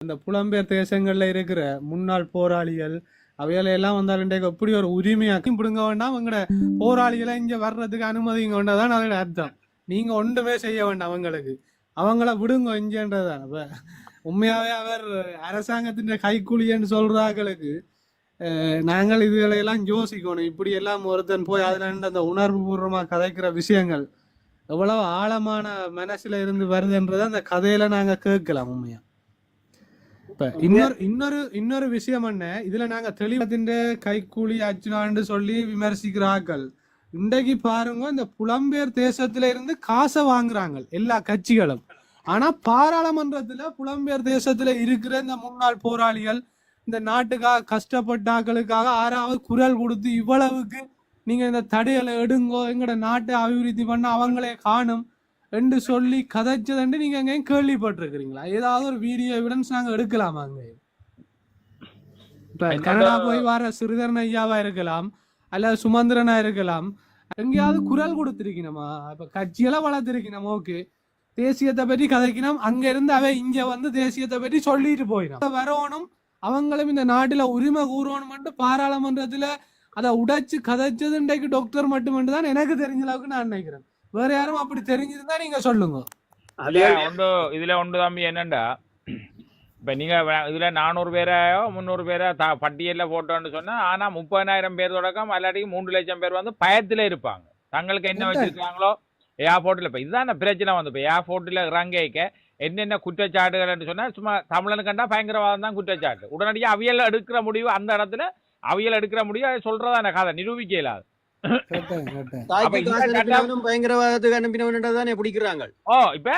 இந்த புலம்பெயர் தேசங்கள்ல இருக்கிற முன்னாள் போராளிகள் அவையில எல்லாம் வந்தாலும் எப்படி ஒரு உரிமையாக்கும் பிடுங்க வேண்டாம். அவங்களோட போராளிகளை இங்க வர்றதுக்கு அனுமதிங்க வேண்டாதான் அதோட அர்த்தம். நீங்க ஒன்றுமே செய்ய வேண்டாம் அவங்களுக்கு, அவங்கள விடுங்க இங்கன்றதான். அப்ப உண்மையாவே அவர் அரசாங்கத்தின் கைக்கூலின்னு சொல்றாங்களுக்கு நாங்கள் இதுகளை எல்லாம் யோசிக்கணும். இப்படி எல்லாம் ஒருத்தன் போய் அதுல அந்த உணர்வு பூர்வமா கதைக்கிற விஷயங்கள் எவ்வளவு ஆழமான மனசுல இருந்து வருதுன்றத அந்த கதையில நாங்க கேட்கலாம் உண்மையா. இப்ப இன்னொரு விஷயம் என்ன, இதுல நாங்க தெளிவத்தின் கைக்கூலி அச்சுனான்னு சொல்லி விமர்சிக்கிறார்கள். இன்றைக்கு பாருங்க, இந்த புலம்பெயர் தேசத்துல இருந்து காசை வாங்குறாங்க எல்லா கட்சிகளும். ஆனா பாராளுமன்றத்துல புலம்பெயர் தேசத்துல இருக்கிற இந்த முன்னாள் போராளிகள், இந்த நாட்டுக்காக கஷ்டப்பட்டாக்களுக்காக ஆறாவது குரல் கொடுத்து இவ்வளவுக்கு நீங்க இந்த தடைகளை எடுங்கோ, எங்கட நாட்டை அபிவிருத்தி பண்ண அவங்களே காணும் என்று சொல்லி கதைச்சதுண்டு நீங்க எங்கேயும் கேள்விப்பட்டிருக்கிறீங்களா? ஏதாவது ஒரு வீடியோ எவிடன்ஸ் நாங்க எடுக்கலாமா? அங்க இப்ப கனடா போய் வர சிறிதரன் ஐயாவா இருக்கலாம், அல்ல சுமந்திரனா இருக்கலாம், எங்கேயாவது குரல் கொடுத்திருக்கணுமா? இப்ப கட்சியெல்லாம் வளர்த்திருக்கணும், ஓகே, தேசியத்தை பற்றி கதைக்கணும், அங்க இருந்து அவ இங்க வந்து தேசியத்தை பற்றி சொல்லிட்டு போயிடும் வரணும். அவங்களும் இந்த நாட்டுல உரிமை கூறணும் பாராளுமன்றத்துல அதை உடைச்சு கதைச்சது இன்றைக்கு டாக்டர் மட்டும் தான் எனக்கு தெரிஞ்ச அளவுக்கு நான் நினைக்கிறேன். வேற யாரும் அப்படி தெரிஞ்சிருந்தா நீங்க சொல்லுங்க. இதுல ஒன்று தம்பி என்னண்டா, இப்ப நீங்க இதுல 400 பேரையோ 300 பேரை பட்டியலில் போட்டோன்னு சொன்னா, ஆனா 30,000 பேர் தொடக்கம் அல்லாட்டிக்கு 3 லட்சம் பேர் வந்து பயத்துல இருப்பாங்க. தங்களுக்கு என்ன வச்சிருக்காங்களோ ஏர்போர்ட்ல. இப்ப இதுதான் பிரச்சனை வந்து, இப்ப ஏர்போர்ட்ல இறங்கிக்க என்னென்ன குற்றச்சாட்டுகள் சொன்னா, சும்மா தமிழனு கண்டா பயங்கரவாதம் தான் குற்றச்சாட்டு. உடனடியாக அவியல் எடுக்கிற முடிவு, அந்த இடத்துல அவியல் எடுக்கிற முடிவு அதை சொல்றதான கதை நிரூபிக்க இயலாது. பயங்கரவாதத்துக்கு அனுப்பினவன் பிடிக்கிறாங்க. இப்ப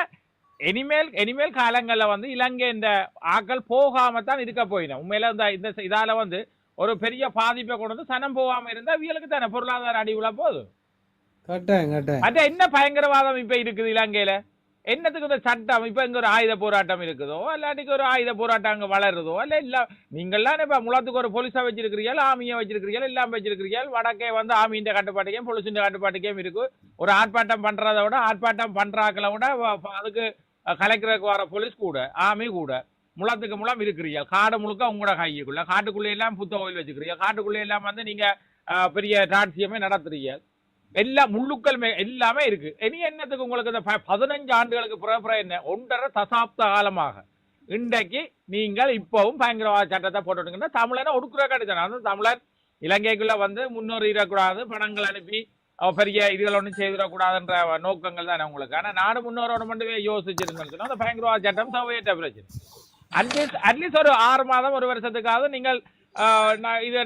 இனிமேல் காலங்கள்ல வந்து இலங்கை இந்த ஆக்கள் போகாம தான் இருக்க போயிடும். உண்மையில இந்த இதால வந்து ஒரு பெரிய பாதிப்பை கொண்டு வந்து சனம் போகாம இருந்தா அவியலுக்கு தானே பொருளாதார அடிவுல போதும். அது என்ன பயங்கரவாதம் இப்ப இருக்குது இலங்கையில? என்னத்துக்கு இந்த சட்டம்? இப்ப இங்க ஒரு ஆயுத போராட்டம் இருக்குதோ, இல்லாட்டிக்கு ஒரு ஆயுத போராட்டம் அங்க வளருதோ, இல்ல நீங்கள்லாம் இப்ப முலத்துக்கு ஒரு போலீஸா வச்சிருக்கிறீர்கள், ஆமியை வச்சிருக்கிறீர்கள், எல்லாம் வச்சிருக்கிறீர்கள். வடக்கே வந்து ஆமியின் கட்டுப்பாட்டுக்கையும் போலீஸின் கட்டுப்பாட்டுக்கையும் இருக்கு. ஒரு ஆர்ப்பாட்டம் பண்றதை விட, ஆர்ப்பாட்டம் பண்றாக்களை விட அதுக்கு கலெக்டருக்கு வர போலீஸ் கூட, ஆமி கூட, முலத்துக்கு முலம் இருக்கிறீர்கள். காடு முழுக்க உங்களோட கைக்குள்ள, காட்டுக்குள்ளே எல்லாம் புத்த கோயில் வச்சுக்கிறீங்க, காட்டுக்குள்ளே எல்லாம் வந்து நீங்க பெரிய ராட்சியமே நடத்துறீங்க. எல்லா முள்ளுக்கள் எல்லாமே இருக்கு. இனி என்னத்துக்கு உங்களுக்கு இந்த 15 ஆண்டுகளுக்கு பிறகு என்ன 1.5 தசாப்த காலமாக இன்றைக்கு நீங்கள் இப்பவும் பயங்கரவாத சட்டத்தை போட்டுட்டீங்கன்னா தமிழனை ஒடுக்குற கிடைச்சான அந்த தமிழர் இலங்கைக்குள்ள வந்து முன்னேறிடக்கூடாது, பணங்கள் அனுப்பி பெரிய இதுகள் ஒன்றும் செய்திடக்கூடாதுன்ற நோக்கங்கள் தானே உங்களுக்கு. ஆனா நாடு முன்னோரோட மட்டுமே யோசிச்சிருந்தோம்னு சொன்னா அந்த பயங்கரவாத சட்டம் சவையற்ற பிரச்சனை. அட்லீஸ்ட் ஒரு 6 மாதம் 1 வருஷத்துக்காவது நீங்கள்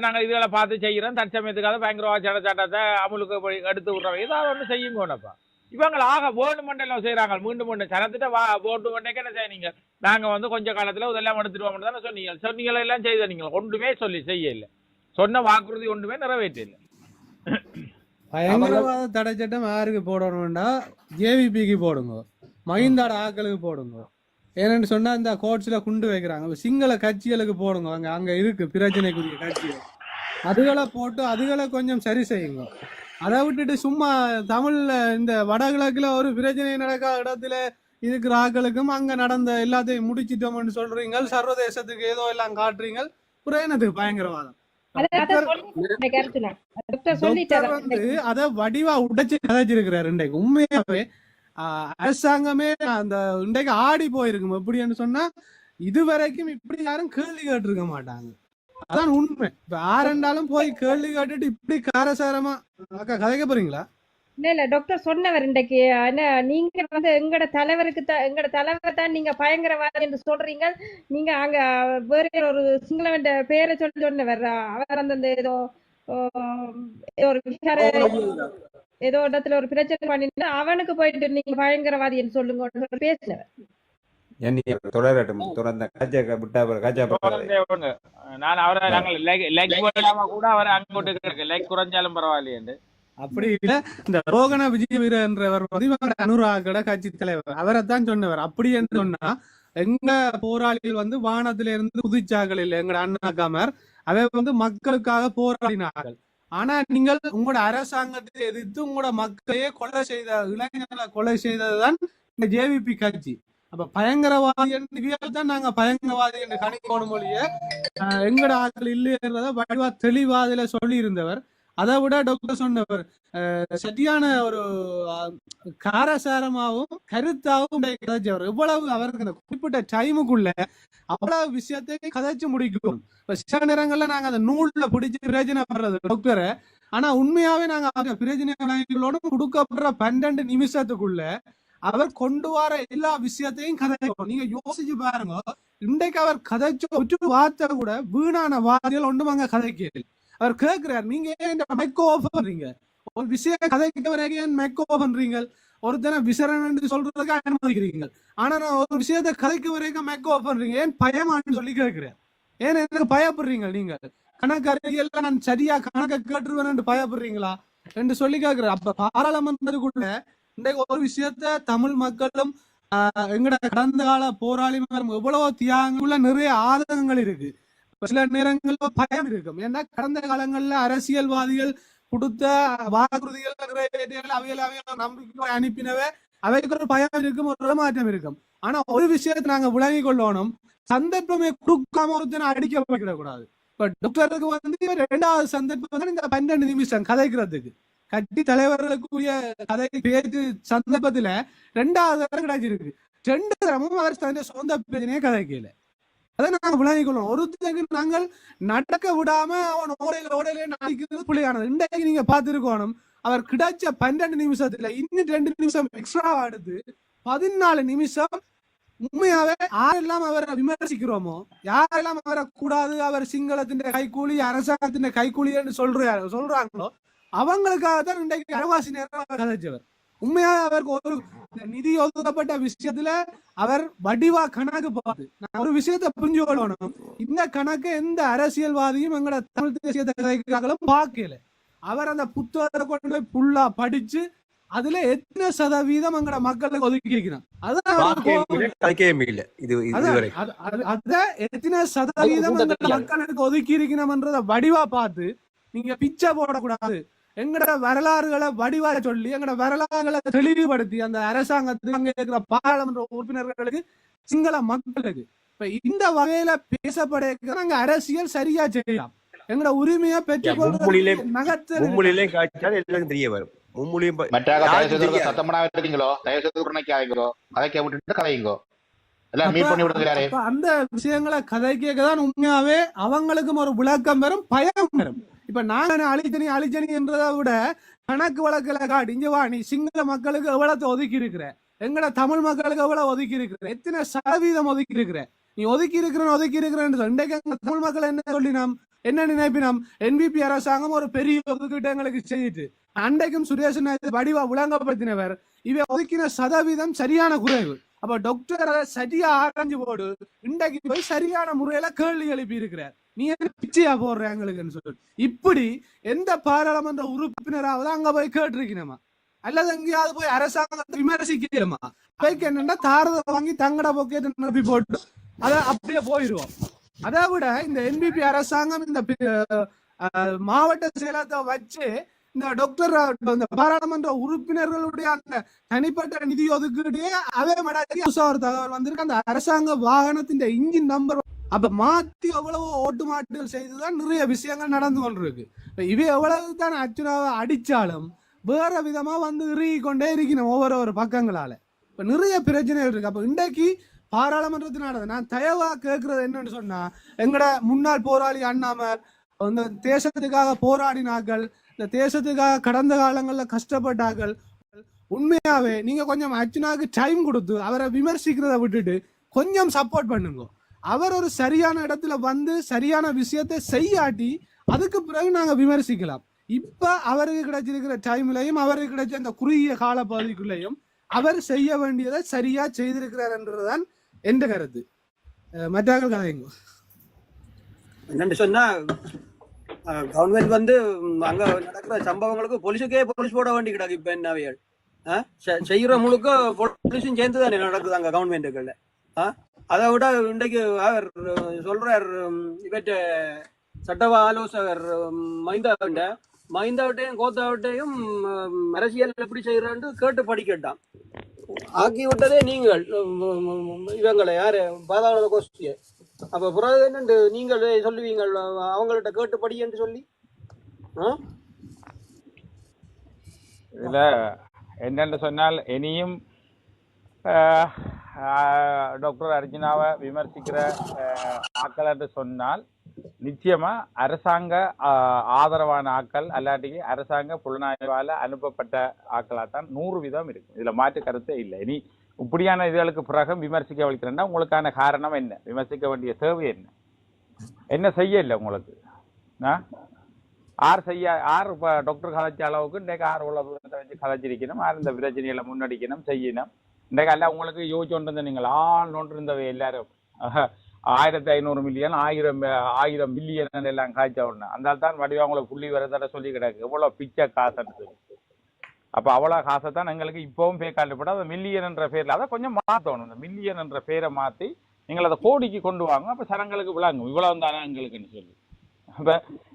நாங்கள் இதுகளை பார்த்து செய்கிறோம், தற்சமயத்துக்காக பயங்கரவாத சட்டத்தை அமலுக்கு எடுத்து விடுறோம், ஏதாவது ஒன்று செய்யுங்கப்பா. இவங்க ஆக வேர்டு மண்டலம் செய்யறாங்க, மீண்டும் ஒன்று சனத்திட்ட போட்டு மண்டைக்கு என்ன செய்ய, நீங்க நாங்க வந்து கொஞ்ச காலத்துல இதெல்லாம் எடுத்துருவோம் தானே சொன்னீங்க எல்லாம் செய்த நீங்க ஒன்றுமே செய்ய இல்லை, சொன்ன வாக்குறுதி ஒன்றுமே நிறைவேற்ற இல்லை. பயங்கரவாத தடை சட்டம் யாருக்கு போடணும்னா ஜேவிபிக்கு போடுங்க, மஹிந்தாட ஆக்களுக்கு போடுங்க. ஏன்னு சொன்னா இந்த கோட்ஸ்ல குண்டு வைக்கிறாங்க, சிங்கள கட்சிகளுக்கு போடுங்க, அங்க இருக்கு பிரச்சனைக்குரிய கட்சிகள், அதுகளை போட்டு அதுகளை கொஞ்சம் சரி செய்யுங்க. அதை விட்டுட்டு சும்மா தமிழ்ல இந்த வடகிழக்குல ஒரு பிரச்சனை நடக்காத இடத்துல இருக்கிற ஆக்களுக்கும் அங்க நடந்த எல்லாத்தையும் முடிச்சிட்டோம்னு சொல்றீங்க, சர்வதேசத்துக்கு ஏதோ எல்லாம் காட்டுறீங்க, புரியனதுக்கு பயங்கரவாதம். அத வடிவா உடைச்சு கதைச்சிருக்கிறாரு. இன்றைக்கு உண்மையாவே அரசாங்கமே அந்த இன்றைக்கு ஆடி போயிருக்கும். எப்படின்னு சொன்னா இதுவரைக்கும் இப்படி யாரும் கேள்வி கேட்டிருக்க மாட்டாங்க, அதான் உண்மை. இப்ப யாரெண்டாலும் போய் கேள்வி கேட்டுட்டு இப்படி காரசாரமா அக்கா கதைக்க போறீங்களா? இல்ல டாக்டர் சொன்னவர் இன்றைக்கு நீங்க வந்து எங்கட தலைவர் தான் நீங்க பயங்கரவாதி என்று சொல்றீங்க. நீங்க அங்க வேற ஒரு சிங்களவன் பேரை சொன்னவர், அவர் அந்த ஏதோ ஒரு ஏதோ இடத்துல ஒரு பிரச்சனை பண்ணினா அவனுக்கு போயிட்டு நீங்க பயங்கரவாதி என்று சொல்லுங்க பேசினவர். அப்படி இல்ல, இந்த ரோகண விஜய வீரன்றவர் அனுராகட கட்சி தலைவர், அவரை தான் சொன்னவர். அப்படி என்று சொன்னா எங்க போராளிகள் வந்து வானத்தில இருந்து குதிச்சாக்கள் இல்லை, எங்கட அண்ணாக்காமர் அவை வந்து மக்களுக்காக போராடினார்கள். ஆனா நீங்கள் உங்களோட அரசாங்கத்தை எதிர்த்து உங்களோட மக்களையே கொலை செய்த, இளைஞர்களை கொலை செய்ததுதான் இந்த ஜேவிபி கட்சி. அப்ப பயங்கரவாதி தான் நாங்க பயங்கரவாதி என்று கணிக்கணும் மொழிய எங்கட ஆட்கள் இல்லைன்றத வடிவா தெளிவா அதுல சொல்லி இருந்தவர். அதை விட டாக்டர் சொன்னவர் சரியான ஒரு காரசாரமாகவும் கருத்தாகவும் கதைச்சவர். எவ்வளவு அவருக்கு அந்த குறிப்பிட்ட டைமுக்குள்ள அவ்வளவு விஷயத்தை கதைச்சு முடிக்கும். இப்ப சில நேரங்கள்ல நாங்க அந்த நூல்ல பிடிச்சி பிரயோஜனப்படுறது டாக்டரை, ஆனா உண்மையாவே நாங்க பிரயோஜனங்களோட கொடுக்கப்படுற 12 நிமிஷத்துக்குள்ள அவர் கொண்டு வர எல்லா விஷயத்தையும் கதைக்கும். நீங்க யோசிச்சு பாருங்க, இன்றைக்கு அவர் கதைச்ச ஒரு வார்த்தை கூட வீணான வார்த்தைகள் ஒன்றும் அங்க கதைக்க. அவர் கேட்கிறார், நீங்க ஏன் மைக்கோ ஆஃப் பண்றீங்க? ஒரு விஷயம் கதைக்க வரைக்கும் ஏன் மைக்கோ ஆஃப் பண்றீங்க? ஒருத்தனை விசரணை சொல்றதுக்கு அனுமதிக்கிறீங்க, ஆனா நான் ஒரு விஷயத்த கதைக்க வரைக்கும் மைக்கோ ஆஃப் பண்றீங்க, ஏன் பயமான்னு சொல்லி கேட்கிறேன். ஏன் எனக்கு பயப்படுறீங்க? நீங்க கணக்கு அறிக்கையெல்லாம் நான் சரியா கணக்க கேட்டுருவேன் பயப்படுறீங்களா என்று சொல்லி கேட்கிறேன். அப்ப பாராளுமன்றத்துக்குள்ள இன்றைக்கு ஒரு விஷயத்த தமிழ் மக்களும் எங்கட கடந்த கால போராளிகளும் எவ்வளவோ தியாகங்களுள்ள நிறைய ஆதங்கங்கள் இருக்கு. சில நேரங்கள்ல பயம் இருக்கும். ஏன்னா கடந்த காலங்கள்ல அரசியல்வாதிகள் கொடுத்த வாக்குறுதிகள் நிறைவேற்றிகள் அவையில நம்பிக்கை அனுப்பினவே அவைக்கு ஒரு பயம் இருக்கும், ஒரு மாற்றம் இருக்கும். ஆனா ஒரு விஷயத்தை நாங்க விளங்கி கொள்ளணும், சந்தர்ப்பமே கொடுக்காம ஒருத்தனை அடிக்க வைக்கிடக்கூடாது. இப்ப டாக்டருக்கு வந்து 2வது சந்தர்ப்பம் இந்த 12 நிமிஷம் கதைக்கிறதுக்கு கட்சி தலைவர்களுக்குரிய கதை பேச்சு சந்தர்ப்பத்துல 2வது தரம் கிடைச்சிருக்கு. 2 தரமும் அவர் தன்னுடைய சொந்த பிரச்சனையே கதைக்கல. அதை நாங்க விளங்கிக் கொள்ளணும். ஒருத்தருக்கு நாங்கள் நடக்க விடாம அவன் ஓடையில நடிக்கிறது புள்ளியானது. இன்றைக்கு நீங்க பார்த்திருக்கணும், அவர் கிடைச்ச 12 நிமிஷத்துல இன்னும் 2 நிமிஷம் எக்ஸ்ட்ரா எடுத்து 14 நிமிஷம் உண்மையாவே யாரெல்லாம் அவரை விமர்சிக்கிறோமோ, யாரெல்லாம் அவரை கூடாது, அவர் சிங்களத்தின் கைக்கூலி அரசாங்கத்தின் கைக்கூலி என்று சொல்றாங்களோ அவங்களுக்காக தான் இன்றைக்கு அரவாசி நேரம் கதைச்சவர். உண்மையாக அவருக்கு ஒரு நிதி ஒதுக்கப்பட்ட விஷயத்துல அவர் வடிவா கணக்கு பார்த்து நான் ஒரு விஷயத்த புரிஞ்சு கொள்ளணும், இந்த கணக்கு எந்த அரசியல்வாதியும் எங்கட தமிழ் தேசியத்தை கதைக்காங்களும் பார்க்கல. அவர் அந்த புத்தகத்தை கொண்டு போய் புல்லா படிச்சு அதுல எத்தனை சதவீதம் எங்கட மக்களுக்கு ஒதுக்கி இருக்கிறான், எத்தனை சதவீதம் மக்களுக்கு ஒதுக்கி இருக்கணும்ன்றத வடிவா பார்த்து நீங்க பிச்சை போடக்கூடாது. எங்கட வரலாறுகளை வடிவாக சொல்லி எங்கட வரலாறுகளை தெளிவுபடுத்தி அந்த அரசாங்கத்துக்கு அங்க இருக்கிற பாராளுமன்ற உறுப்பினர்களுக்கு சிங்கள மக்களுக்கு இப்ப இந்த வகையில பேசப்பட நாங்க அரசியல் சரியா செய்யலாம். எங்கட உரிமையை பெற்றுக்கொள்றது நகர்த்த தெரிய வரும். அந்த விஷயங்களை கதை கேட்கதான் உண்மையாவே அவங்களுக்கும் ஒரு விளக்கம் வரும், பயம் வரும். இப்ப நான் அழிச்சனி என்றதை விட கணக்கு வழக்குல காட்டி இங்க வா, நீ சிங்கள மக்களுக்கு எவ்வளவு ஒதுக்கி இருக்கிற, எங்கட தமிழ் மக்களுக்கு எவ்வளவு ஒதுக்கி இருக்கிற, எத்தனை சதவீதம் ஒதுக்கி இருக்கிற, நீ ஒதுக்கி இருக்கிறேன்னு இன்றைக்கு தமிழ் மக்கள் என்ன சொல்லினோம், என்ன நினைப்பினோம், என்பிபி அரசாங்கம் ஒரு பெரிய ஒதுக்கீட்டு எங்களுக்கு செய்யிட்டு அன்றைக்கும் சுரேஷன் வடிவா விளங்கப்படுத்தினவர் இவ ஒதுக்கின சதவீதம் சரியான குறைவு. அப்ப டாக்டர் அதை சரியா ஆராய்ஞ்சு போடு இன்றைக்கு போய் சரியான முறையில கேள்வி எழுப்பி இருக்கிறார், நீ என்ன பிச்சையா போடுற எங்களுக்குன்னு சொல்லி. இப்படி எந்த பாராளுமன்ற உறுப்பினராவது அங்க போய் கேட்டிருக்கணுமா, அல்லது எங்கேயாவது போய் அரசாங்கத்தை விமர்சிக்கணுமா? அவைக்கு என்னன்னா தாரதை வாங்கி தங்கட போக்கேட்டு நிரப்பி போட்டு அதை அப்படியே போயிடுவோம். அதை விட இந்த என்பிபி அரசாங்கம் இந்த மாவட்ட செயலகத்தை வச்சு இந்த டாக்டர் இந்த பாராளுமன்ற உறுப்பினர்களுடைய அந்த தனிப்பட்ட நிதி ஒதுக்கீடு அதே மாதிரி தகவல் வந்திருக்கு, அந்த அரசாங்க வாகனத்தின் இன்ஜின் நம்பர் அப்ப மாத்தி எவ்வளவு ஓட்டு மாட்டுகள் செய்துதான் நிறைய விஷயங்கள் நடந்து கொண்டிருக்கு. இவை எவ்வளவு தான் அச்சுராவை அடிச்சாலும் வேற விதமா வந்து இறுகி கொண்டே இருக்கணும் ஒவ்வொரு பக்கங்களால. இப்ப நிறைய பிரச்சனைகள் இருக்கு. அப்ப இன்றைக்கு பாராளுமன்றத்தினால நான் தயவா கேட்கறது என்னன்னு சொன்னா, எங்கட முன்னாள் போராளி அண்ணாமர் இந்த தேசத்துக்காக போராடினார்கள், இந்த தேசத்துக்காக கடந்த காலங்கள்ல கஷ்டப்பட்டார்கள். உண்மையாவே நீங்க கொஞ்சம் அர்ச்சனாவுக்கு டைம் கொடுத்து அவரை விமர்சிக்கிறத விட்டுட்டு கொஞ்சம் சப்போர்ட் பண்ணுங்க. அவர் ஒரு சரியான இடத்துல வந்து சரியான விஷயத்தை செய்யாட்டி அதுக்கு பிறகு நாங்க விமர்சிக்கலாம். இப்ப அவருக்கு கிடைச்சிருக்கிற டைம்லையும் அவருக்கு கிடைச்ச அந்த குறுகிய கால பகுதிக்குள்ளேயும் அவர் செய்ய வேண்டியதை சரியா செய்திருக்கிறார் என்றதுதான் எந்த கருத்து. மற்றாக்கள் கதைங்க என்னன்னு சொன்னா, கவர்மெண்ட் வந்து அங்க நடக்கிற சம்பவங்களுக்கு போலீஸ் போட வேண்டி கிடக்கு. இப்ப என்னவையல் செய்யற முழுக்க போலீஸும் சேர்ந்துதானே நடக்குது அங்க கவர்மெண்ட்டுகள்ல. அதை விட இன்றைக்கு அவர் சொல்றார், இவற்ற சட்டவ ஆலோசகர் மைந்தா மஹிந்தாவிட்டையும் கோத்தாவிட்டையும் அரசியல் எப்படி செய்யறான்னு கேட்டு படிக்கட்டான். ஆக்கி விட்டதே நீங்கள் இவங்களை யாரு பாதாள கோஷ்டிய. அப்ப பிறகு என்னண்டு நீங்கள் சொல்லுவீங்க அவங்கள்ட்ட கேட்டு படி என்று சொல்லி. இதுல என்னென்னு சொன்னால் இனியும் டாக்டர் அர்ஜுனாவை விமர்சிக்கிற ஆக்கள் என்று சொன்னால் நிச்சயமா அரசாங்க ஆதரவான ஆக்கள் அல்லாட்டிக்கு அரசாங்க புலனாய்வால அனுப்பப்பட்ட ஆக்களாத்தான் 100% இருக்கு. இதுல மாற்று கருத்தே இல்லை. இனி இப்படியான இதுகளுக்கு பிறகு விமர்சிக்க வலிக்கிறேன்னா உங்களுக்கான காரணம் என்ன? விமர்சிக்க வேண்டிய தேவை என்ன? என்ன செய்ய இல்லை உங்களுக்கு? ஆர் இப்போ டாக்டர் கதைச்ச அளவுக்கு இன்றைக்கு ஆர் உள்ள தூரத்தை வச்சு கதைச்சிருக்கணும், ஆர் இந்த பிரச்சனைகளை முன்னடிக்கணும் செய்யணும். இன்றைக்கு எல்லாம் உங்களுக்கு யோசிச்சு கொண்டு நீங்கள் ஒன்று இருந்தவை எல்லாரும் 1500 மில்லியன் 1000 பில்லியன் எல்லாம் காய்ச்ச உடனே அந்த தான் வடிவா உங்களுக்கு புள்ளி வரதாட சொல்லி கிடக்கு எவ்வளவு பிச்சை காசுன்னு சொல்லி. அப்ப அவ்வளவு காசை தான் எங்களுக்கு இப்பவும் பே காட்டுப்பட அதை மில்லியன் என்ற பேர்ல அதை கொஞ்சம் மாற்றணும். இந்த மில்லியன் என்ற பேரை மாற்றி நீங்கள் அதை கோடிக்கு கொண்டு வாங்க. அப்ப சனங்களுக்கு விளங்கும் இவ்வளவு தானே எங்களுக்குன்னு சொல்லி. அப்ப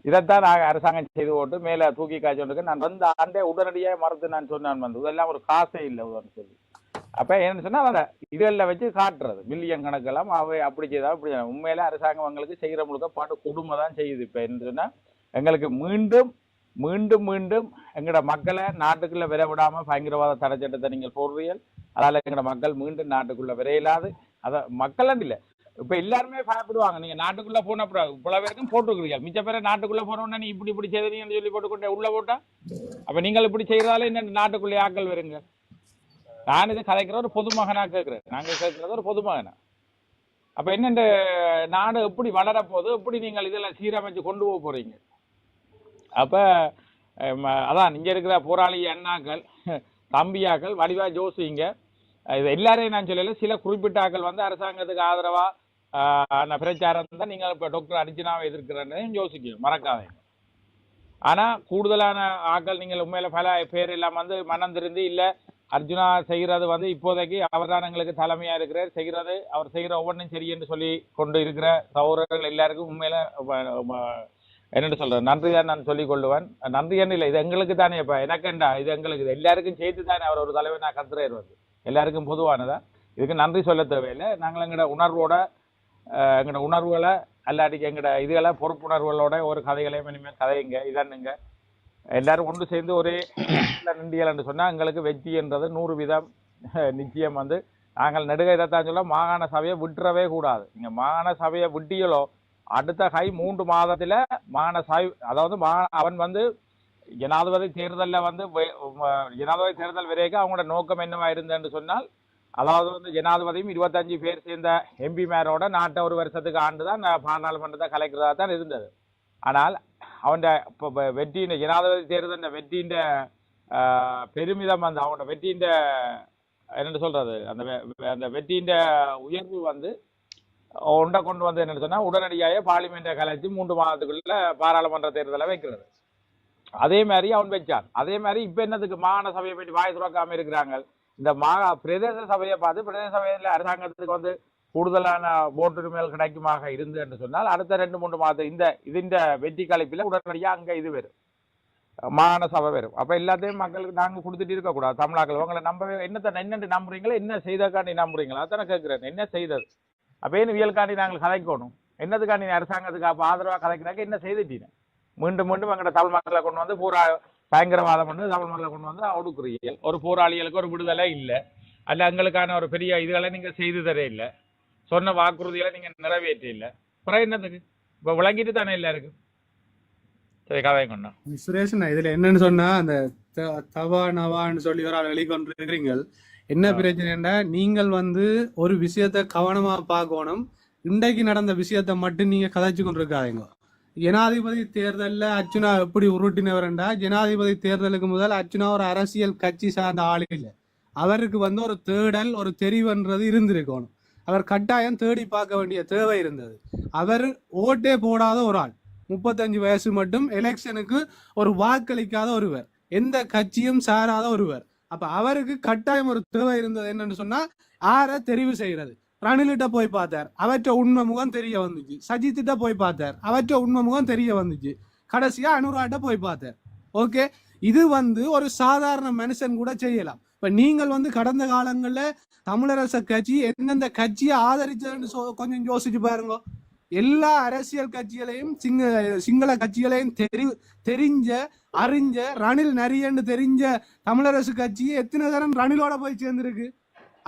இதைத்தான் அரசாங்கம் செய்து போட்டு மேல தூக்கி காய்ச்சோண்டுக்கு நான் வந்த ஆண்டே உடனடியாக மறுத்து நான் சொன்னான் வந்து இதெல்லாம் ஒரு காசே இல்லை உதன்னு சொல்லி. அப்ப என்னன்னு சொன்னா அதை இதெல்லாம் வச்சு காட்டுறது மில்லியன் கணக்கெல்லாம் அவை அப்படி செய்தா அப்படி உண்மையில அரசாங்கம் எங்களுக்கு செய்கிற முழுக்க பாட்டு கொடுமை தான் செய்யுது. இப்ப என்ன சொன்னா எங்களுக்கு மீண்டும் மீண்டும் மீண்டும் எங்களோட மக்களை நாட்டுக்குள்ள விரைவிடாம பயங்கரவாத தடை சட்டத்தை நீங்கள் போடுறீர்கள். அதனால எங்களோட மக்கள் மீண்டும் நாட்டுக்குள்ள விரையிலாது. அதை மக்கள் இல்லை இப்ப எல்லாருமே பயப்படுவாங்க. நீங்க நாட்டுக்குள்ள போன இவ்வளவு பேருக்கும் போட்டுருக்கிறீங்க. மிச்ச பேரை நாட்டுக்குள்ள போனோம்னா நீ இப்படி இப்படி செய்தீங்கன்னு சொல்லி போட்டுக்கொண்டே உள்ள போட்டா அப்ப நீங்கள் இப்படி செய்யறதால என்ன நாட்டுக்குள்ளே ஆக்கள் வருங்க. நான் இது கதைக்கிற ஒரு பொதுமகனா கேட்கிறேன். நாங்க கேட்கறது ஒரு பொதுமகனா. அப்ப என்னென்ன நாடு எப்படி வளரப்போகுது, எப்படி நீங்கள் இதெல்லாம் சீரமைச்சு கொண்டு போக போறீங்க? அப்ப அதான் இங்க இருக்கிற போராளி அண்ணாக்கள் தம்பியாக்கள் வடிவா ஜோசிங்க இது எல்லாரையும் நான் சொல்லல, சில குறிப்பிட்ட ஆக்கள் வந்து அரசாங்கத்துக்கு ஆதரவா பிரச்சாரம் தான் நீங்கள் இப்ப டாக்டர் அர்ஜுனாவை எதிர்க்கிறேன்னு யோசிக்கணும், மறக்காதீங்க. ஆனா கூடுதலான ஆக்கள் நீங்கள் உண்மையில பல பேர் எல்லாம் வந்து மனம் திருந்து இல்ல அர்ஜுனா செய்கிறது வந்து இப்போதைக்கு அவர் தான் எங்களுக்கு தலைமையா இருக்கிறார், செய்கிறது அவர் செய்கிற ஒவ்வொன்றும் சரி என்று சொல்லி கொண்டு இருக்கிற சகோதரர்கள் எல்லாருக்கும் உண்மையில என்னென்னு சொல்றேன் நன்றி தான் நான் சொல்லிக் கொள்ளுவேன். நன்றி என்ன இல்லை, இது எங்களுக்கு தானே இப்ப எனக்குண்டா இது எங்களுக்கு இது எல்லாருக்கும் சேர்த்து தானே அவர் ஒரு தலைவர் நான் கத்துறாரு வந்து எல்லாருக்கும் பொதுவானதா. இதுக்கு நன்றி சொல்ல தேவையில்லை. நாங்கள் எங்களோட உணர்வோட எங்களோட உணர்வுகளை அல்லாட்டிக்கு எங்களோட இதுகளை பொறுப்புணர்வுகளோட ஒரு கதைகளையும் இனிமேல் கதையுங்க இதன்னுங்க எல்லாரும் ஒன்று சேர்ந்து ஒரே நின்றியல் என்று சொன்னா எங்களுக்கு வெற்றி என்றது 100% நிச்சயம். வந்து நாங்கள் நெடுக இதைத்தான் சொல்ல மாகாண சபையை விட்டுறவே கூடாது. நீங்க மாகாண சபையை விட்டியலோ அடுத்த 3 மாதத்துல மாகாண சபை அதாவது அவன் வந்து ஜனாதிபதி தேர்தலில் வந்து ஜனாதிபதி தேர்தல் வரைக்கும் அவங்களோட நோக்கம் என்னவா இருந்தேன்னு சொன்னால் அதாவது வந்து ஜனாதிபதியும் 25 பேர் சேர்ந்த எம்பிமாரோட நாட்டை ஒரு வருஷத்துக்கு ஆண்டுதான் பாராளுமன்றத்தை கலைக்கிறதா தான் இருந்தது. ஆனால் அவன் வெற்றியின் ஜனாதிபதி தேர்தல் வெற்றியின் பெருமிதம் வந்து அவனோட வெற்றியின் என்னென்னு சொல்றது அந்த வெற்றியின் உயர்வு வந்து ஒன்றை கொண்டு வந்து என்னன்னு சொன்னா உடனடியாக பார்லிமெண்ட்டை கலைச்சு 3 மாதத்துக்குள்ள பாராளுமன்ற தேர்தலை வைக்கிறது. அதே மாதிரி அவன் வச்சான். அதே மாதிரி இப்ப என்னதுக்கு மாகாண சபையை பற்றி வாய் துறக்காம இருக்கிறாங்க. இந்த பிரதேச சபையை பார்த்து பிரதேச சபையில அரசாங்கத்துக்கு வந்து கூடுதலான ஓட்டுரிமைகள் கிடைக்குமாக இருந்து என்று சொன்னால் அடுத்த 2-3 மாதம் இந்த வெற்றி கலைப்பில உடனடியாக அங்க இது வரும் மாகாண சபை வரும். அப்ப எல்லாத்தையும் மக்களுக்கு நாங்க கொடுத்துட்டு இருக்கக்கூடாது. தமிழாக்கள் உங்களை நம்பவே என்னென்னு நம்புறீங்களா, என்ன செய்தக்காண்டி நம்புறீங்களா அதானே கேட்கிறேன். என்ன செய்தது அப்ப ஏன்னு வியல்காண்டி நாங்கள் கதைக்கணும், என்னதுக்காண்டி அரசாங்கத்துக்கு அப்ப ஆதரவா கதைக்கிறாங்க, என்ன செய்துட்டீங்க? மீண்டும் மீண்டும் எங்கட தமிழ் மக்களை கொண்டு வந்து பயங்கரவாதம் பண்ணி தமிழ் மக்களை கொண்டு வந்து ஒடுக்குறீங்க. ஒரு போராளிகளுக்கு ஒரு விடுதலை இல்லை, அல்ல எங்களுக்கான ஒரு பெரிய இதுகளை நீங்க செய்து தர இல்லை, சொன்ன வாக்குறுதிகளை நீங்க நிறைவேற்ற இல்லை. அப்புறம் என்னதுக்கு இப்ப விளங்கிட்டு தானே எல்லாருக்கும். சரி கதை கொண்டா சுரேஷன் இதுல என்னன்னு சொன்னா அந்த தவா நவான்னு சொல்லி ஒரு ஆள் வெளிக்கொண்டு இருக்கிறீங்க. என்ன பிரச்சனைன்னா நீங்கள் வந்து ஒரு விஷயத்த கவனமா பார்க்கணும். இன்றைக்கு நடந்த விஷயத்த மட்டும் நீங்க கதைச்சு கொண்டிருக்காதீங்க. ஜனாதிபதி தேர்தலில் அர்ச்சுனா எப்படி உருட்டினவர்ண்டா ஜனாதிபதி தேர்தலுக்கு முதல் அர்ச்சுனா ஒரு அரசியல் கட்சி சார்ந்த ஆள் இல்லை. அவருக்கு வந்து ஒரு தேடல் ஒரு தெரிவுன்றது இருந்திருக்கணும். அவர் கட்டாயம் தேடி பார்க்க வேண்டிய தேவை இருந்தது. அவர் ஓட்டே போடாத ஒரு ஆள், 35 வயசு மட்டும் எலெக்ஷனுக்கு ஒரு வாக்களிக்காத ஒருவர், எந்த கட்சியும் சாராத ஒருவர். அப்ப அவருக்கு கட்டாயம் ஒரு தேவை இருந்தது. என்னன்னு சொன்னா யாரை தெரிவு செய்யறது. ரணிலிட்ட போய் பார்த்தார், அவற்ற உண்மை முகம் தெரிய வந்துச்சு. சஜித்திட்ட போய் பார்த்தார், அவற்ற உண்மை முகம் தெரிய வந்துச்சு. கடைசியா அனுராட்ட போய் பார்த்தார். ஓகே, இது ஒரு சாதாரண மனுஷன் கூட செய்யலாம். இப்ப நீங்கள் கடந்த காலங்கள்ல தமிழரசு கட்சி எந்தெந்த கட்சியை ஆதரிச்சதுன்னு கொஞ்சம் யோசிச்சு பாருங்க. எல்லா அரசியல் கட்சிகளையும் சிங்கள கட்சிகளையும் தெரிஞ்ச அறிஞ்ச ரணில் நரியன்னு தெரிஞ்ச தமிழரசு கட்சி எத்தனை தரம் ரணிலோட போய் சேர்ந்திருக்கு.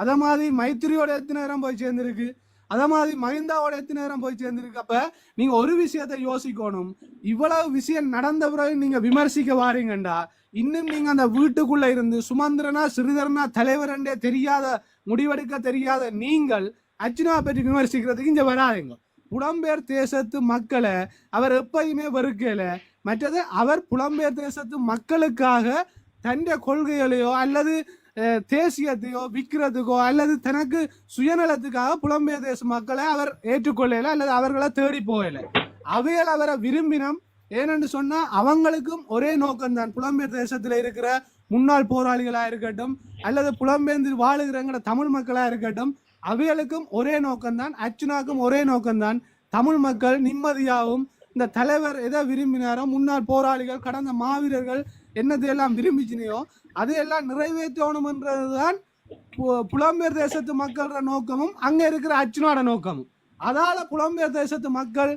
அத மாதிரி மைத்திரியோட எத்தனை நேரம் போய் சேர்ந்திருக்கு. அத மாதிரி மஹிந்தாவோட எத்தனை நேரம் போய் சேர்ந்திருக்கு. அப்ப நீங்க ஒரு விஷயத்தை யோசிக்கணும். இவ்வளவு விஷயம் நடந்த பிறகு நீங்க விமர்சிக்க வாரீங்கண்டா, இன்னும் நீங்க அந்த வீட்டுக்குள்ள இருந்து சுமந்திரனா சிறிதரனா தலைவர் என்றே தெரியாத முடிவெடுக்க தெரியாத நீங்கள் அர்ச்சுனாவை பற்றி விமர்சிக்கிறதுக்கு இங்க வராதுங்க. புலம்பெயர் தேசத்து மக்களை அவர் எப்பயுமே வெறுக்கல. மற்றது அவர் புலம்பெயர் தேசத்து மக்களுக்காக தன்னுடைய கொள்கைகளையோ அல்லது தேசியத்தையோ விற்கிறதுக்கோ அல்லது தனக்கு சுயநலத்துக்காக புலம்பெயர் தேச மக்களை அவர் ஏற்றுக்கொள்ளல அல்லது அவர்களை தேடி போகல. அவைகள் அவரை விரும்பினம். ஏனென்று சொன்னா அவங்களுக்கும் ஒரே நோக்கம்தான். புலம்பெயர் தேசத்துல இருக்கிற முன்னாள் போராளிகளா இருக்கட்டும் அல்லது புலம்பெயர்ந்து வாழுகிறங்கிற தமிழ் மக்களா இருக்கட்டும், அவைகளுக்கும் ஒரே நோக்கம்தான். அர்ச்சுனாக்கும் ஒரே நோக்கம்தான். தமிழ் மக்கள் நிம்மதியாகவும் இந்த தலைவர் எதை விரும்பினாரோ, முன்னாள் போராளிகள் கடந்த மாவீரர்கள் என்னதையெல்லாம் விரும்பிச்சினையோ அதையெல்லாம் நிறைவேற்றணும்ன்றதுதான் புலம்பெயர் தேசத்து மக்களோட நோக்கமும் அங்க இருக்கிற அர்ச்சுனாவோட நோக்கமும். அதால புலம்பெயர் தேசத்து மக்கள்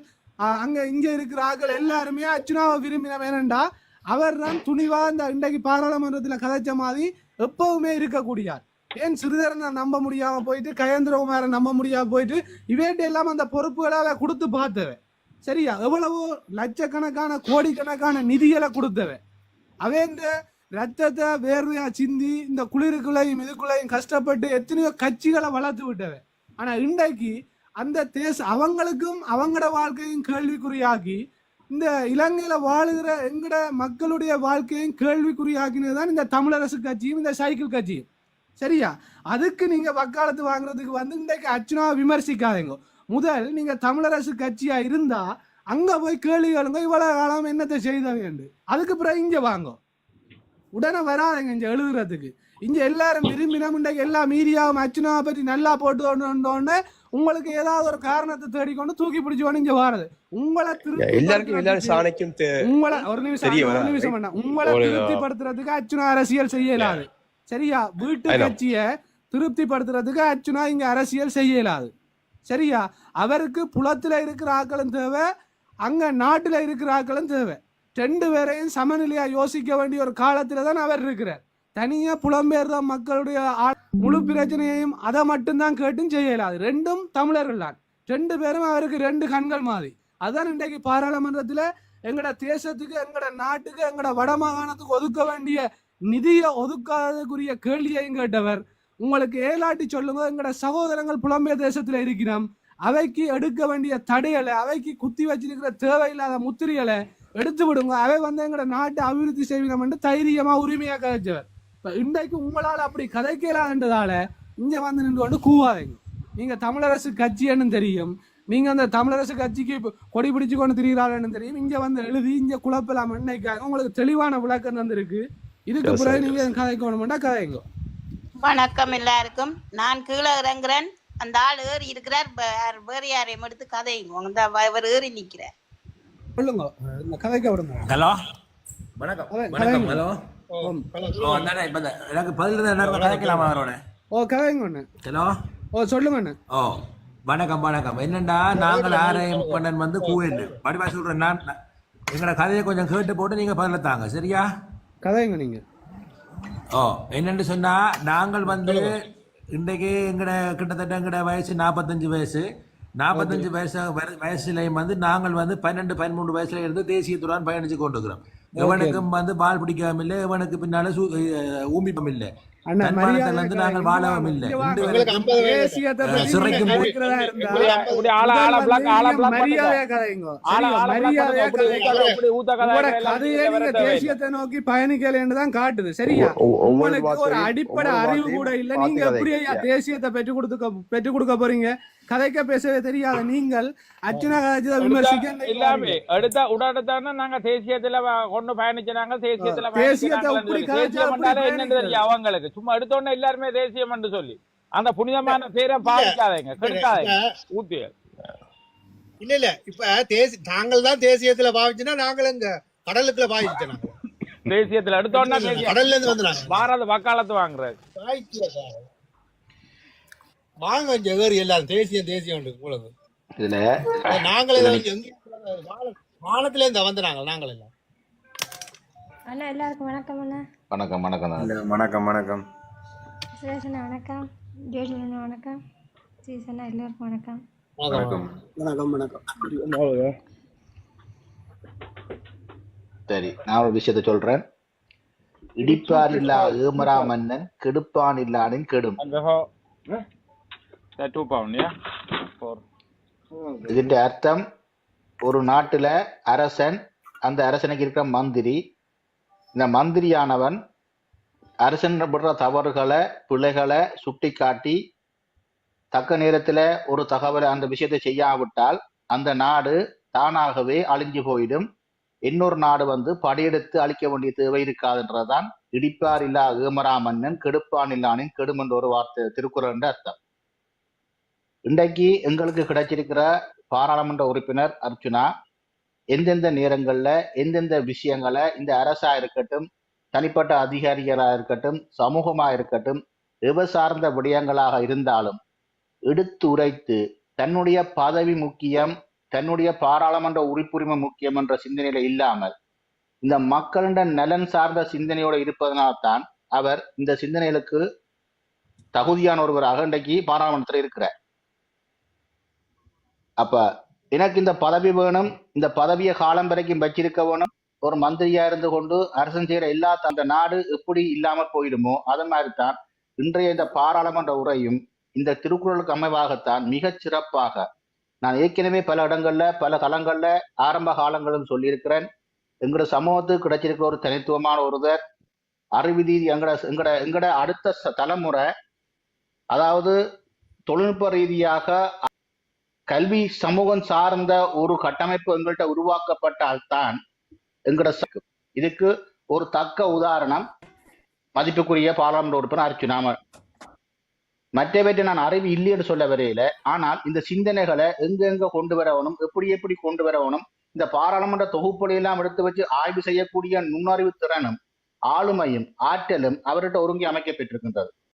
இங்க இருக்கிற ஆட்கள் எல்லாருமே அர்ச்சுனாவை விரும்பின. வேணண்டா அவர் தான் துணிவா இந்த இன்றைக்கு பாராளுமன்றத்துல கதைச்ச மாதிரி எப்பவுமே இருக்கக்கூடியார். ஏன் சிறிதரனை நம்ப முடியாம போயிட்டு கயேந்திரகுமாரை நம்ப முடியாம போயிட்டு இவேட்டு எல்லாம் அந்த பொறுப்புகளை அவ கொடுத்து பார்த்தவ. சரியா, எவ்வளவோ லட்சக்கணக்கான கோடிக்கணக்கான நிதிகளை கொடுத்தவ. அவேந்த ரத்தத்தை வேர்வையா சிந்தி இந்த குளிருக்குள்ளையும் இதுக்குள்ளையும் கஷ்டப்பட்டு எத்தனையோ கட்சிகளை வளர்த்து விட்டவ. ஆனா இன்றைக்கு அந்த அவங்களுக்கும் அவங்களோட வாழ்க்கையும் கேள்விக்குறியாக்கி இந்த இலங்கையில வாழுகிற எங்கட மக்களுடைய வாழ்க்கையும் கேள்விக்குறியாக்கினதுதான் இந்த தமிழரசு கட்சியும் இந்த சைக்கிள் கட்சியும். சரியா, அதுக்கு நீங்க வக்காலத்து வாங்குறதுக்கு இன்றைக்கு அர்ச்சுனாவை விமர்சிக்காதீங்க. முதல் நீங்க தமிழரசு கட்சியா இருந்தா அங்க போய் கேள்வி கேளுங்க, இவ்வளவு காலம் என்னத்தை செய்தவங்க. அதுக்கு பிறகு இங்க வாங்க, உடனே வராதுங்க இங்க எழுதுறதுக்கு. இங்க எல்லாரும் விரும்பினோம் இன்றைக்கு எல்லா மீடியாவும் அர்ச்சுனாவை பற்றி நல்லா போட்டு உங்களுக்கு ஏதாவது ஒரு காரணத்தை தேடிக்கொண்டு தூக்கி பிடிச்சு இங்க வாரது. உங்களை திருப்திப்படுத்துறதுக்கு அர்ச்சுனா அரசியல் செய்யலாது. சரியா, வீட்டு கட்சிய திருப்திப்படுத்துறதுக்கு அர்ச்சுனா இங்க அரசியல் செய்யலாது. சரியா, அவருக்கு புலத்துல இருக்கிற ஆக்களும் தேவை, அங்க நாட்டுல இருக்கிற ஆக்களும் தேவை. ரெண்டு பேரையும் சமநிலையா யோசிக்க வேண்டிய ஒரு காலத்துல தான் அவர் இருக்கிறார். தனியா புலம்பெயர்ந்த மக்களுடைய முழு பிரச்சனையையும் அதை மட்டும்தான் கேட்டும் செய்யலாது. ரெண்டும் தமிழர்கள் தான். ரெண்டு பேரும் அவருக்கு ரெண்டு கண்கள் மாதிரி. அதான் இன்றைக்கு பாராளுமன்றத்துல எங்கட தேசத்துக்கு எங்கட நாட்டுக்கு எங்கட வடமாகாணத்துக்கு ஒதுக்க வேண்டிய நிதியை ஒதுக்காதக்குரிய கேள்வியையும் கேட்டவர். உங்களுக்கு ஏலாட்டி சொல்லுங்க, எங்கட சகோதரங்கள் புலம்பெயர் தேசத்துல இருக்கிறோம், அவைக்கு எடுக்க வேண்டிய தடைகளை, அவைக்கு குத்தி வச்சிருக்கிற தேவையில்லாத முத்திரைகளை எடுத்து விடுங்க. அவை எங்கட நாட்டை அபிவிருத்தி செய்யணும் என்று தைரியமா உரிமையா கதைச்சவர். இன்றைக்கு உங்களால் அப்படி கதைக்கலான்றதால இங்க நின்று கொண்டு கூவாதீங்க. நீங்க தமிழரசு கட்சின்னு தெரியும், நீங்க அந்த தமிழரசு கட்சிக்கு கொடி பிடிச்சு கொண்டு திரிகிறாள்னு தெரியும். இங்க எழுதி இங்க குழப்பலாம் இன்னைக்காக உங்களுக்கு தெளிவான விளக்கம் தந்திருக்கு. இதுக்கு பிறகு நீங்க கதைக்கணும்னா கதைங்க. வணக்கம் எல்லாருக்கும். நான் கீழே இறங்குறேன், அந்த ஆள் ஏறி இருக்கிறார், வேறு யாரையும் எடுத்து கதைங்க. அவர் ஏறி நிற்கிறார். சொல்லுங்க, இந்த கதைக்க விடுங்க. ஹலோ, வணக்கம். வணக்கம். ஹலோ, எனக்கு பதில் கதைக்கலாமா அவரோட? ஓ, கதைங்க ஒண்ணு. ஹலோ, ஓ சொல்லுங்க. ஓ வணக்கம். வணக்கம். என்னண்டா, நாங்கள் ஆரையும் பண்ணன் கூவேண்டு படிப்பா சொல்றேன். நான் எங்களோட கதையை கொஞ்சம் கேட்டு போட்டு நீங்க பதில தாங்க. சரியா, கதைங்க நீங்க. ஓ, என்னன்னு சொன்னா, நாங்கள் இன்றைக்கு கிட்டத்தட்ட எங்கட வயசு 45 வயசு. 45 வயசுலையும் நாங்கள் 12-13 வயசுல இருந்து தேசியத்துடன் பயணிச்சு கொண்டிருக்கிறோம். எவனுக்கும் பால் பிடிக்கவும் இல்லை, எவனுக்கு பின்னால ஊமிப்பம் இல்லை, நாங்கள் வாழவும் இல்லை. சிறைக்கும் தேசியத்தை நோக்கி பயணிக்கலன்னு காட்டுது. சரியா, உங்களுக்கு ஒரு அடிப்படை அறிவு கூட இல்ல. நீங்க எப்படி தேசியத்தை பெற்றுக் கொடுக்க போறீங்க? கதைக்க பேசவே தெரியாத நீங்கள் அர்ச்சுனா கதைச்சதை விமர்சிக்க எல்லாமே அடுத்த உடனே நாங்க தேசியத்துல கொண்டு பயணிச்சாங்க. தேசியத்துல என்னன்னு தெரியும் அவங்களுக்கு. சும்மா எடுத்தோடனே எல்லாருமே தேசியம் என்று சொல்லி அந்த புனிதமான பேரை பாதிக்காதீங்க, கெடுக்காதீங்க. ஊத்திய இல்ல இப்ப நாங்கள் தான் தேசியத்துல பாவிச்சுன்னா நாங்கள் எங்க கடலுக்குள்ள பாவிச்சோம். தேசியத்துல எடுத்தோன்னா கடல்ல இருந்து வந்துறாங்க பாரத வக்காலத்து வாங்குறது. வாங்க ஜெகரி எல்லாரும் தேசியம் உண்டு உங்களுக்கு. இதுல நாங்களே வானத்துல இருந்து வந்துறாங்க நாங்கள் எல்லாம். அண்ணா எல்லாருக்கும் வணக்கம் அண்ணா. வணக்கம் வணக்கம் வணக்கம் வணக்கம். சுரேஷண்ணா வணக்கம். ஜோஜிலண்ணா வணக்கம். சீசண்ணா எல்லாருக்கும் வணக்கம். வணக்கம் வணக்கம் வணக்கம். சரி, நான் ஒரு விஷயத்த சொல்றேன். இடிப்பான் இல்லா ஏமரா மன்னன் கெடுப்பான் இல்லானின் கெடும். இதுன்ற அர்த்தம், ஒரு நாட்டுல அரசன், அந்த அரசனுக்கு இருக்கிற மந்திரி, இந்த மந்திரியானவன் அரசன் படுற தவறுகளை பிழைகளை சுட்டி காட்டி தக்க நேரத்துல ஒரு தகவலை அந்த விஷயத்தை செய்யாவிட்டால் அந்த நாடு தானாகவே அழிஞ்சு போயிடும். இன்னொரு நாடு படையெடுத்து அழிக்க வேண்டிய தேவை இருக்காதுன்றதான் இடிப்பார் இல்லா ஏமரா மன்னன் கெடுப்பான் இல்லானின் கெடும் என்ற ஒரு வார்த்தை திருக்குறள் என்ற அர்த்தம். இன்றைக்கு எங்களுக்கு கிடைச்சிருக்கிற பாராளுமன்ற உறுப்பினர் அர்ச்சுனா எந்தெந்த நேரங்கள்ல எந்தெந்த விஷயங்களை இந்த அரசா இருக்கட்டும், தனிப்பட்ட அதிகாரிகளா இருக்கட்டும், சமூகமா இருக்கட்டும், சார்ந்த விடயங்களாக இருந்தாலும் எடுத்து உரைத்து தன்னுடைய பதவி முக்கியம், தன்னுடைய பாராளுமன்ற உறுப்புரிமை முக்கியம் என்ற சிந்தனையில இல்லாமல் இந்த மக்களிட நலன் சார்ந்த சிந்தனையோடு இருப்பதனால்தான் அவர் இந்த சிந்தனைகளுக்கு தகுதியான ஒருவராக இன்றைக்கு பாராளுமன்றத்தில் இருக்கிறார். அப்ப எனக்கு இந்த பதவி வேணும், இந்த பதவியை காலம் வரைக்கும் வச்சிருக்க வேணும், ஒரு மந்திரியா இருந்து கொண்டு அரசன் செய்யற எல்லா அந்த நாடு எப்படி இல்லாம போயிடுமோ அது மாதிரிதான் இன்றைய இந்த பாராளுமன்ற உரையும் இந்த திருக்குறளுக்கு அமைவாகத்தான் மிகச் சிறப்பாக நான் ஏற்கனவே பல இடங்கள்ல பல களங்கள்ல ஆரம்ப காலங்களும் சொல்லியிருக்கிறேன். எங்களோட சமூகத்துக்கு கிடைச்சிருக்கிற ஒரு தனித்துவமான ஒருவர் அறிவிதி எங்கட அடுத்த தலைமுறை, அதாவது தொழில்நுட்ப ரீதியாக கல்வி சமூகம் சார்ந்த ஒரு கட்டமைப்பு எங்கள்கிட்ட உருவாக்கப்பட்டால்தான் எங்கட இதுக்கு ஒரு தக்க உதாரணம் மதிப்புக்குரிய பாராளுமன்ற உறுப்பினர் அர்ச்சுனா. மற்றவற்றை நான் அறிவு இல்லைன்னு சொல்ல வரையில, ஆனால் இந்த சிந்தனைகளை எங்க கொண்டு வரணும், எப்படி கொண்டு வரணும், இந்த பாராளுமன்ற தொகுப்புடையெல்லாம் எடுத்து வச்சு ஆய்வு செய்யக்கூடிய நுண்ணறிவு திறனும் ஆளுமையும் ஆற்றலும் அவர்கிட்ட ஒருங்கி அமைக்கப்பட்டிருக்கின்றது.